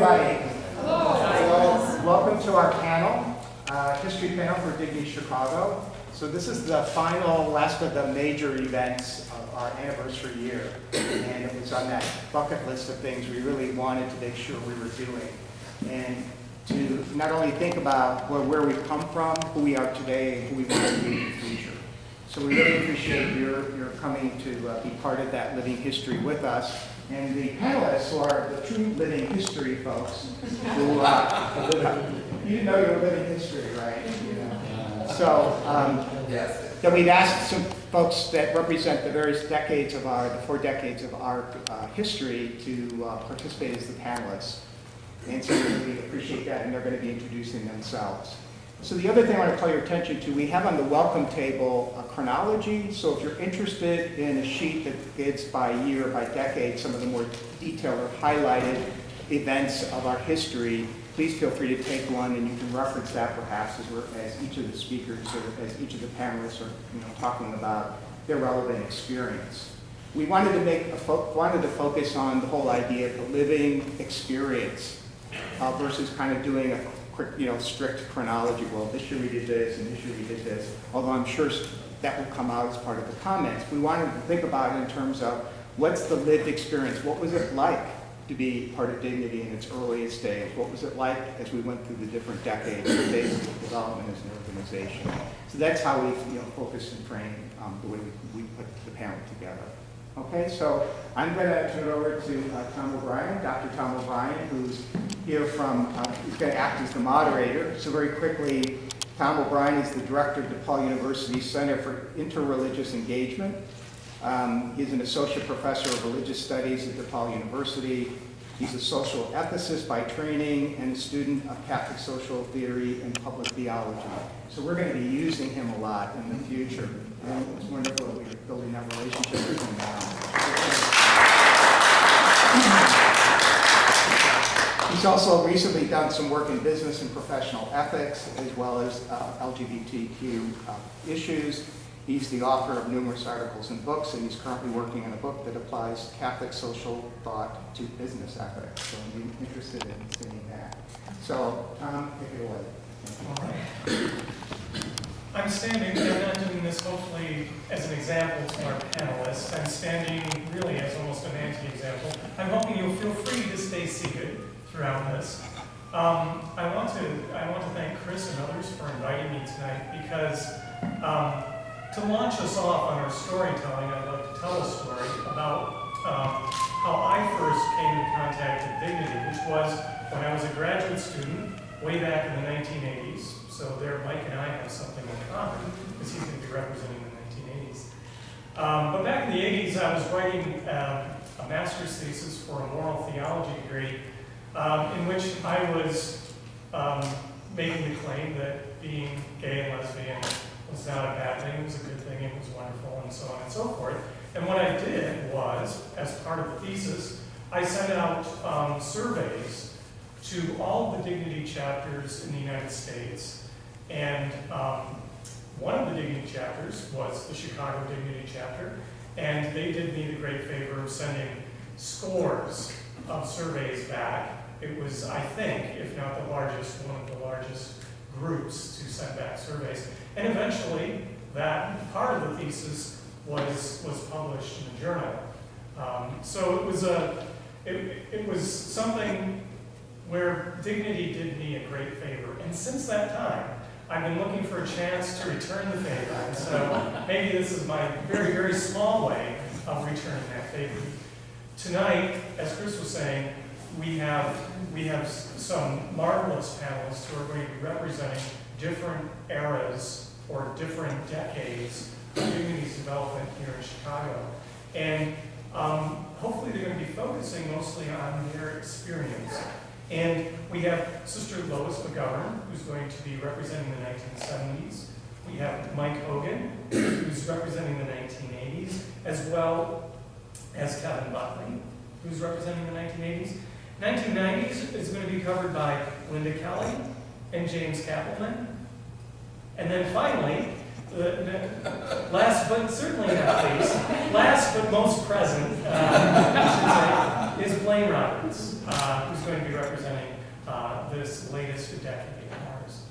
everybody. So, welcome to our panel, History Panel for Dignity Chicago. So this is the final, last of the major events of our anniversary year. And it was on that bucket list of things we really wanted to make sure we were doing. And to not only think about where we've come from, who we are today, and who we want to be in the future. So we really appreciate your coming to be part of that living history with us. And the panelists who are the true living history folks who, you didn't know you were living history, right? So then we've asked some folks that represent the various decades of the 4 decades of our history to participate as the panelists. And so we really appreciate that, and they're going to be introducing themselves. So the other thing I want to call your attention to, we have on the welcome table a chronology. So if you're interested in a sheet that gives by year, by decade, some of the more detailed or highlighted events of our history, please feel free to take one, and you can reference that perhaps as each of the speakers or as each of the panelists are talking about their relevant experience. We wanted to focus on the whole idea of the living experience versus kind of doing a quick, strict chronology. Well, this year we did this, and this year we did this. Although I'm sure that will come out as part of the comments. We wanted to think about it in terms of what's the lived experience? What was it like to be part of Dignity in its earliest days? What was it like as we went through the different decades and phases of development as an organization? So that's how we focus and frame the way we put the panel together. Okay, so I'm going to turn it over to Tom O'Brien, Dr. Tom O'Brien, who's here from, he's going to act as the moderator. So very quickly, Tom O'Brien is the director of DePaul University Center for Interreligious Engagement. He's an associate professor of religious studies at DePaul University. He's a social ethicist by training and a student of Catholic social theory and public theology. So we're going to be using him a lot in the future. And it's wonderful that we're building that relationship with him now. He's also recently done some work in business and professional ethics, as well as LGBTQ issues. He's the author of numerous articles and books, and he's currently working on a book that applies Catholic social thought to business ethics. So I'm interested in seeing that. So, Tom, take it away. All right. I'm standing, and I'm not doing this hopefully as an example to our panelists. I'm standing really as almost an anti-example. I'm hoping you'll feel free to stay seated throughout this. I want to thank Chris and others for inviting me tonight because to launch us off on our storytelling, I'd like to tell a story about how I first came in contact with Dignity, which was when I was a graduate student way back in the 1980s. So there, Mike and I have something in common because he's going to be representing the 1980s. But back in the 80s, I was writing a master's thesis for a moral theology degree in which I was making the claim that being gay and lesbian was not a bad thing, it was a good thing, it was wonderful, and so on and so forth. And what I did was, as part of the thesis, I sent out surveys to all the Dignity chapters in the United States. And one of the Dignity chapters was the Chicago Dignity chapter, and they did me the great favor of sending scores of surveys back. It was, I think, if not the largest, one of the largest groups to send back surveys. And eventually, that part of the thesis was published in a journal. So it was something where Dignity did me a great favor. And since that time, I've been looking for a chance to return the favor. And so maybe this is my very, very small way of returning that favor. Tonight, as Chris was saying, we have some marvelous panelists who are going to be representing different eras or different decades of Dignity's development here in Chicago. And hopefully they're going to be focusing mostly on their experience. And we have Sister Lois McGovern, who's going to be representing the 1970s. We have Mike Hogan, who's representing the 1980s, as well as Kevin Buckley, who's representing the 1980s. 1990s is going to be covered by Linda Kelly and James Kappelman. And then finally, last but certainly not least, last but most present, I should say, is Blaine Roberts, who's going to be representing this latest decade of ours.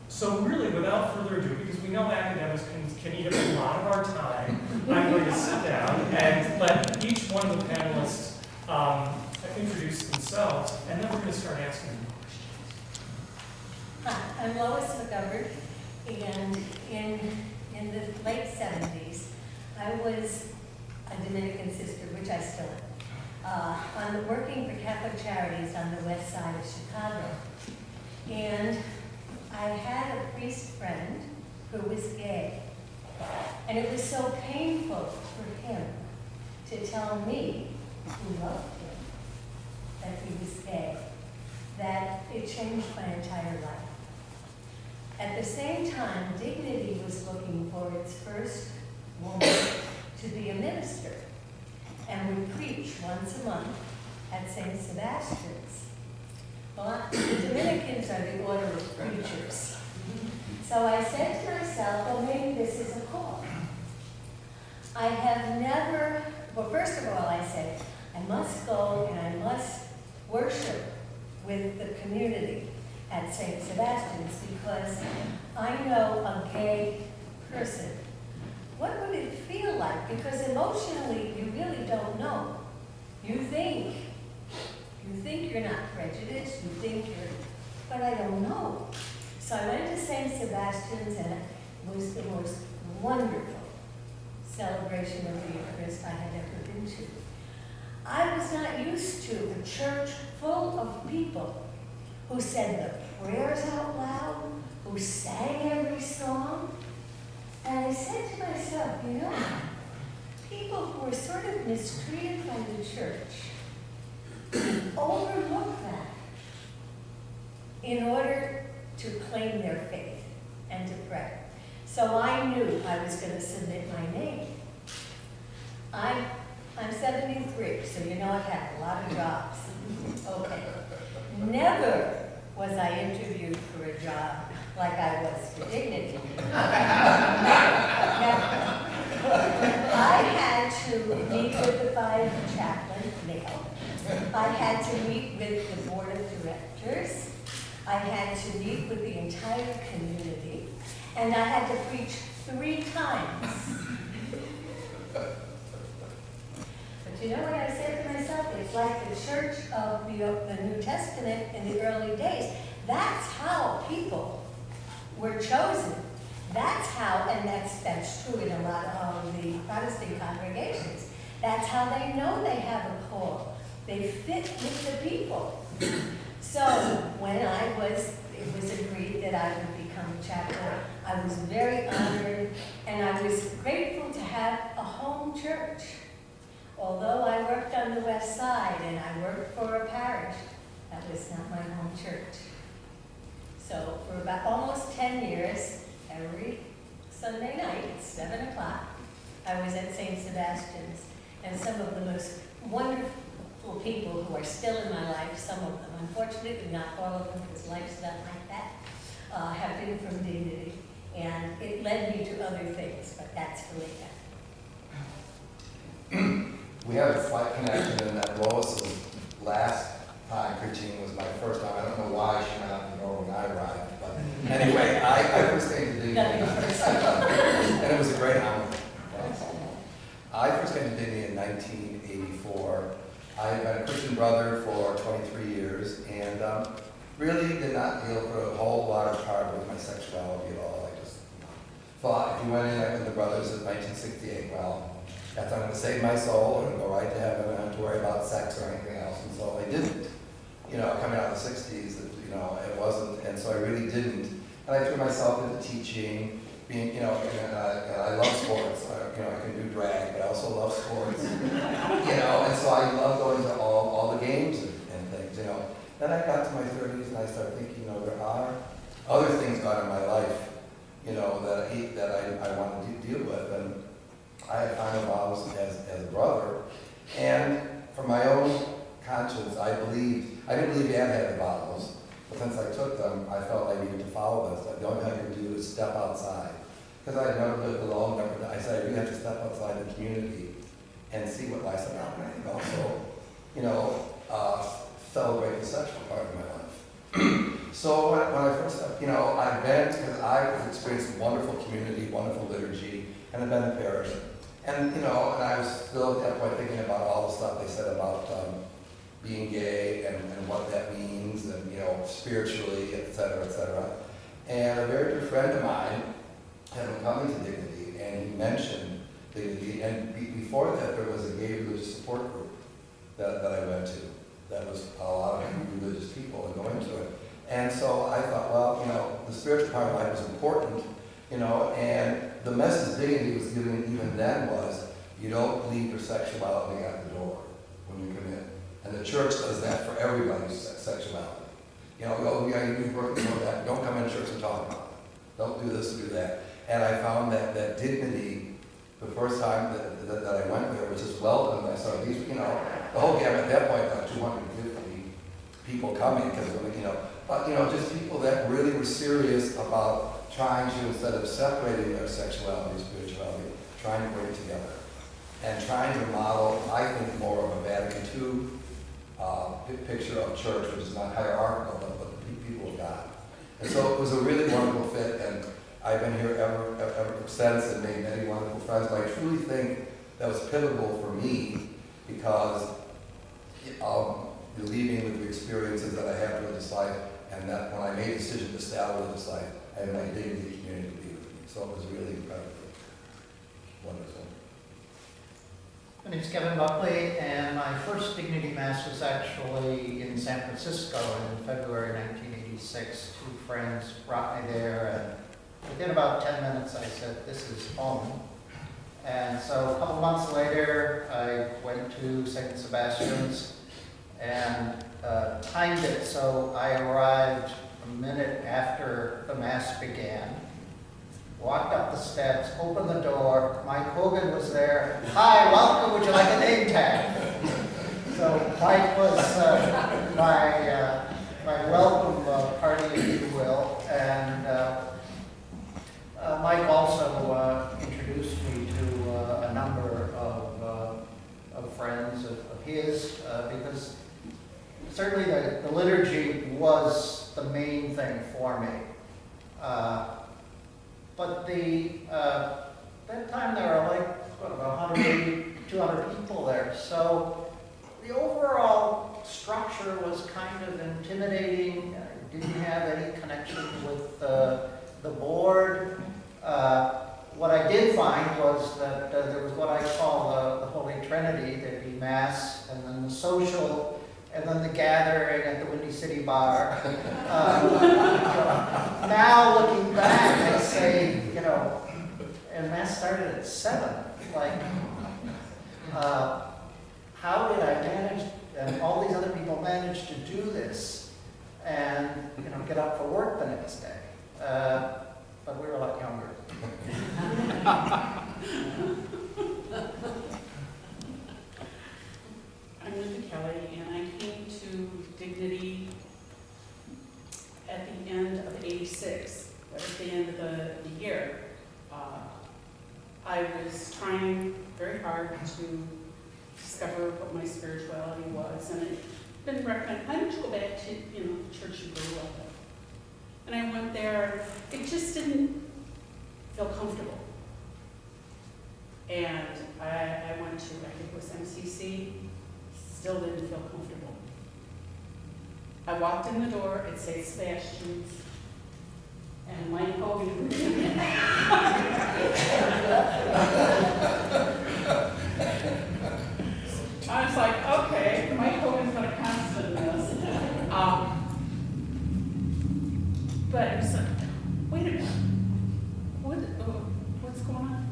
So really, without further ado, because we know academics can eat up a lot of our time, I'm going to sit down and let each one of the panelists introduce themselves, and then we're going to start asking them questions. Hi, I'm Lois McGovern, and in the late 70s, I was a Dominican sister, which I still am, working for Catholic Charities on the west side of Chicago. And I had a priest friend who was gay, and it was so painful for him to tell me, who loved him, that he was gay, that it changed my entire life. At the same time, Dignity was looking for its first woman to be a minister, and would preach once a month at St. Sebastian's. Well, the Dominicans are the order of preachers. So I said to myself, well, maybe this is a call. I have never, well, first of all, I said, I must go and I must worship with the community at St. Sebastian's because I know a gay person. What would it feel like? Because emotionally, you really don't know. You think you're not prejudiced, you think you're, but I don't know. So I went to St. Sebastian's and it was the most wonderful celebration of the Eucharist I had ever been to. I was not used to a church full of people who said the prayers out loud, who sang every song. And I said to myself, you know, people who are sort of mistreated by the church overlook that in order to claim their faith and to pray. So I knew I was going to submit my name. I'm 73, so you know I've had a lot of jobs. Okay. Never was I interviewed for a job like I was for Dignity. I had to meet with the fire chaplain, Neil. I had to meet with the board of directors. I had to meet with the entire community. And I had to preach 3 times. But you know what I said to myself? It's like the church of the New Testament in the early days. That's how people were chosen. That's how, and that's true in a lot of the Protestant congregations. That's how they know they have a call. They fit with the people. So when it was agreed that I would become a chaplain, I was very honored, and I was grateful to have a home church. Although I worked on the west side and I worked for a parish, that was not my home church. So for about almost 10 years, every Sunday night at 7 o'clock, I was at St. Sebastian's. And some of the most wonderful people who are still in my life, some of them, unfortunately not all of them because life's not like that, have been from Dignity. And it led me to other things, but that's for later. We have a slight connection in that Lois's last time preaching was my first time. I don't know why she went out the door when I arrived, but anyway, I first came to Dignity, and it was a great honor. I first came to Dignity in 1984. I had been a Christian brother for 23 years, and really did not deal for a whole large part with my sexuality at all. I just thought if you went in there with the brothers in 1968, well, that's I'm going to save my soul and go right to heaven. I don't have to worry about sex or anything else. And so I didn't. You know, coming out of the 60s, you know, it wasn't, and so I really didn't. And I threw myself into teaching, being, you know, and I love sports. You know, I can do drag, but I also love sports. You know, and so I love going to all the games and things, you know. Then I got to my 30s and I started thinking, you know, there are other things going on in my life, you know, that I want to deal with. And I had final vows as a brother, and for my own conscience, I didn't believe Anne had the vows, but since I took them, I felt I needed to follow this. The only thing I could do is step outside, because I had never lived alone. I said I really have to step outside the community and see what life's about. And also, celebrate the sexual part of my life. So when I first, I've been, because I've experienced a wonderful community, wonderful liturgy, and I've been in parish. And, and I was still at that point thinking about all the stuff they said about being gay and what that means, and, spiritually, et cetera, et cetera. And a very good friend of mine had been coming to Dignity, and he mentioned Dignity, and before that there was a gay religious support group that I went to. That was a lot of religious people and going to it. And so I thought, well, the spiritual part of life was important, and the message Dignity was giving even then was, you don't leave your sexuality at the door when you come in. And the church does that for everybody's sexuality. You're working for that, don't come in church and talk about it. Don't do this, do that. And I found that Dignity, the first time that I went there, was just welcomed. I saw these, the whole gamut at that point, about 250 people coming, because, but, just people that really were serious about trying to, instead of separating their sexuality and spirituality, trying to bring it together. And trying to model, I think, more of a Vatican II picture of church, which is not hierarchical, but the people of God. And so it was a really wonderful fit, and I've been here ever since and made many wonderful friends. But I truly think that was pivotal for me, because leaving with the experiences that I had through this life, and that when I made the decision to stay out of this life, I had my Dignity community to be with me. So it was really incredibly wonderful. My name's Kevin Buckley, and my first Dignity Mass was actually in San Francisco in February 1986. Two friends brought me there, and within about 10 minutes I said, this is home. And so a couple months later, I went to St. Sebastian's and timed it so I arrived a minute after the Mass began. Walked up the steps, opened the door, Mike Hogan was there. Hi, welcome, would you like a name tag? So Mike was my welcome party, if you will. And Mike also introduced me to a number of friends of his, because certainly the liturgy was the main thing for me. But that time there were about 180, 200 people there. So the overall structure was kind of intimidating. I didn't have any connection with the board. What I did find was that there was what I call the Holy Trinity. There'd be Mass, and then the social, and then the gathering at the Windy City Bar. Now looking back, I say, and Mass started at 7. Like, how did I manage, and all these other people managed to do this, and get up for work the next day? But we were a lot younger. I'm Linda Kelly, and I came to Dignity at the end of '86, at the end of the year. I was trying very hard to discover what my spirituality was, and I'd been recommended, why don't you go back to the church you grew up in? And I went there, it just didn't feel comfortable. And I went to, I think it was MCC, still didn't feel comfortable. I walked in the door at St. Sebastian's, and Mike Hogan I was like, okay, Mike Hogan's got a constant in this. But it was like, wait a minute, what's going on?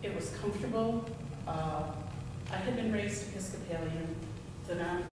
It was comfortable. I had been raised Episcopalian, so now